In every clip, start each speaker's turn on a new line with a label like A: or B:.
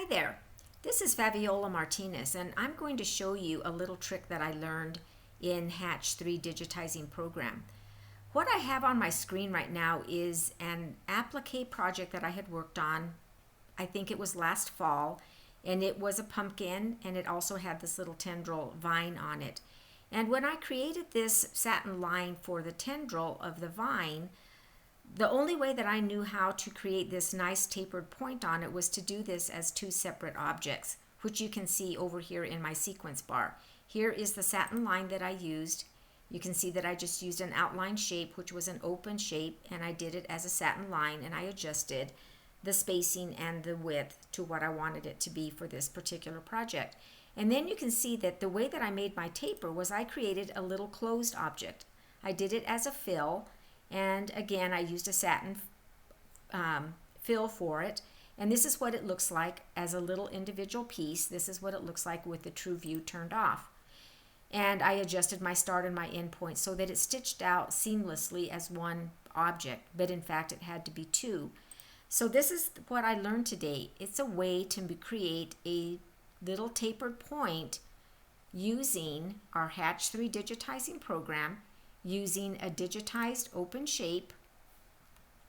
A: there, this is Fabiola Martinez, and I'm going to show you a little trick that I learned in Hatch 3 digitizing program. What I have on my screen right now is an applique project that I had worked on, I think it was last fall, and it was a pumpkin, and it also had this little tendril vine on it. And when I created this satin line for the tendril of the vine, the only way that I knew how to create this nice tapered point on it was to do this as two separate objects, which you can see over here in my sequence bar. Here is the satin line that I used. You can see that I just used an outline shape, which was an open shape, and I did it as a satin line, and I adjusted the spacing and the width to what I wanted it to be for this particular project. And then you can see that the way that I made my taper was I created a little closed object. I did it as a fill, and again I used a satin fill for it, and this is what it looks like as a little individual piece. This is what it looks like with the true view turned off. And I adjusted my start and my end point so that it stitched out seamlessly as one object, but in fact it had to be two. So this is what I learned today. It's a way to create a little tapered point using our Hatch 3 digitizing program, using a digitized open shape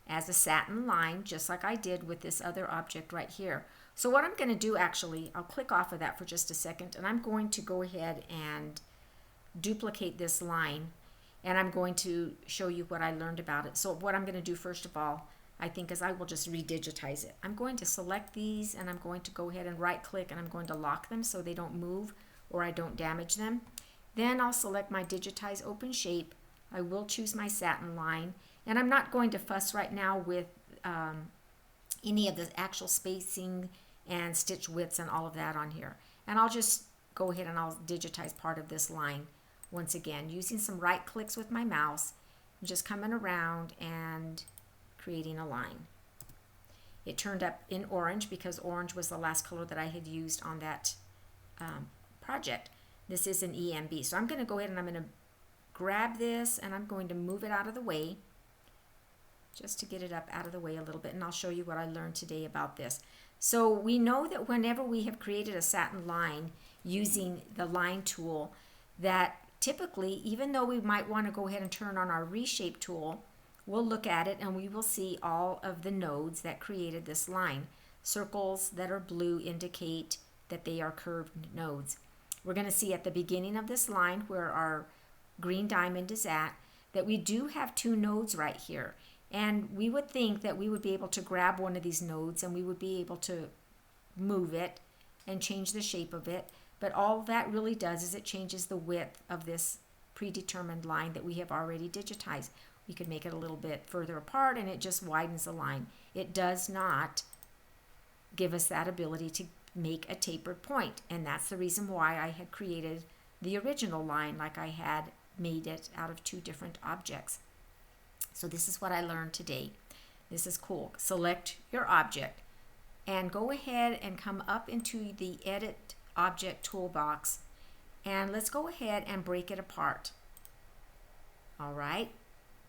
A: as a satin line, just like I did with this other object right here. So what I'm going to do, actually, I'll click off of that for just a second, and I'm going to go ahead and duplicate this line, and I'm going to show you what I learned about it. So what I'm going to do first of all, I think, is I will just redigitize it. I'm going to select these, and I'm going to go ahead and right click, and I'm going to lock them so they don't move or I don't damage them. Then I'll select my digitize open shape. I will choose my satin line, and I'm not going to fuss right now with any of the actual spacing and stitch widths and all of that on here. And I'll just go ahead and I'll digitize part of this line once again using some right clicks with my mouse, just coming around and creating a line. It turned up in orange because orange was the last color that I had used on that project. This is an EMB. So I'm going to go ahead and I'm going to grab this and I'm going to move it out of the way just to get it up out of the way a little bit, and I'll show you what I learned today about this. So we know that whenever we have created a satin line using the line tool, that typically, even though we might want to go ahead and turn on our reshape tool, we'll look at it and we will see all of the nodes that created this line. Circles that are blue indicate that they are curved nodes. We're going to see at the beginning of this line where our green diamond is at, that we do have two nodes right here. And we would think that we would be able to grab one of these nodes and we would be able to move it and change the shape of it. But all that really does is it changes the width of this predetermined line that we have already digitized. We could make it a little bit further apart and it just widens the line. It does not give us that ability to make a tapered point. And that's the reason why I had created the original line like I had made it out of two different objects. So this is what I learned today. This is cool. Select your object and go ahead and come up into the Edit Object toolbox, and let's go ahead and break it apart. All right.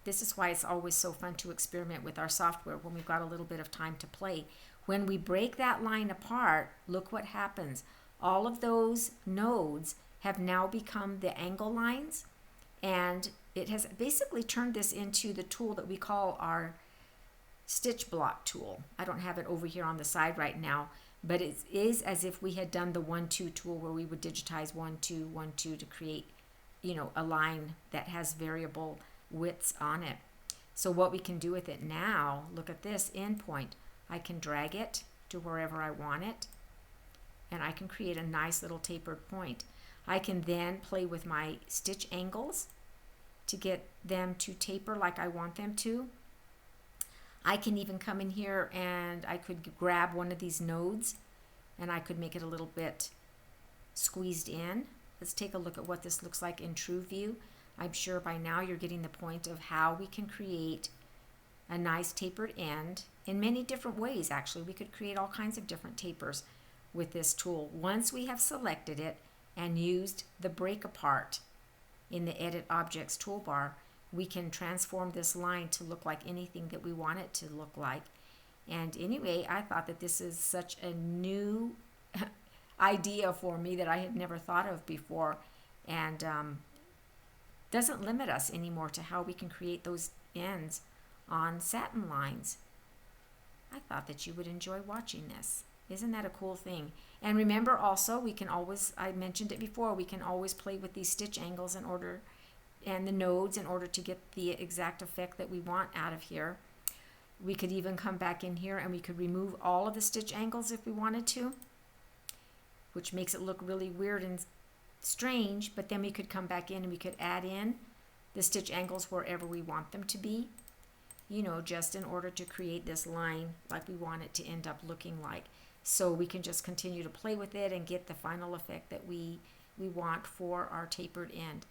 A: This is why it's always so fun to experiment with our software when we've got a little bit of time to play. When we break that line apart, look what happens. All of those nodes have now become the angle lines, and it has basically turned this into the tool that we call our stitch block tool. I don't have it over here on the side right now, but it is as if we had done the 1-2 tool where we would digitize 1-2, 1-2 to create, a line that has variable widths on it. So what we can do with it now, look at this endpoint. I can drag it to wherever I want it, and I can create a nice little tapered point. I can then play with my stitch angles to get them to taper like I want them to. I can even come in here and I could grab one of these nodes and I could make it a little bit squeezed in. Let's take a look at what this looks like in true view. I'm sure by now you're getting the point of how we can create a nice tapered end in many different ways. Actually, we could create all kinds of different tapers with this tool. Once we have selected it and used the break apart in the Edit Objects toolbar, we can transform this line to look like anything that we want it to look like. And anyway, I thought that this is such a new idea for me that I had never thought of before, and doesn't limit us anymore to how we can create those ends on satin lines. I thought that you would enjoy watching this. Isn't that a cool thing? And remember also, we can always, I mentioned it before, we can always play with these stitch angles in order, and the nodes, in order to get the exact effect that we want out of here. We could even come back in here and we could remove all of the stitch angles if we wanted to, which makes it look really weird and strange, but then we could come back in and we could add in the stitch angles wherever we want them to be, you know, just in order to create this line like we want it to end up looking like. So we can just continue to play with it and get the final effect that we want for our tapered end.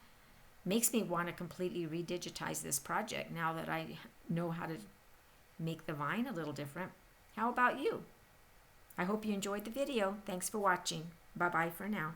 A: Makes me want to completely redigitize this project now that I know how to make the vine a little different. How about you? I hope you enjoyed the video. Thanks for watching. Bye-bye for now.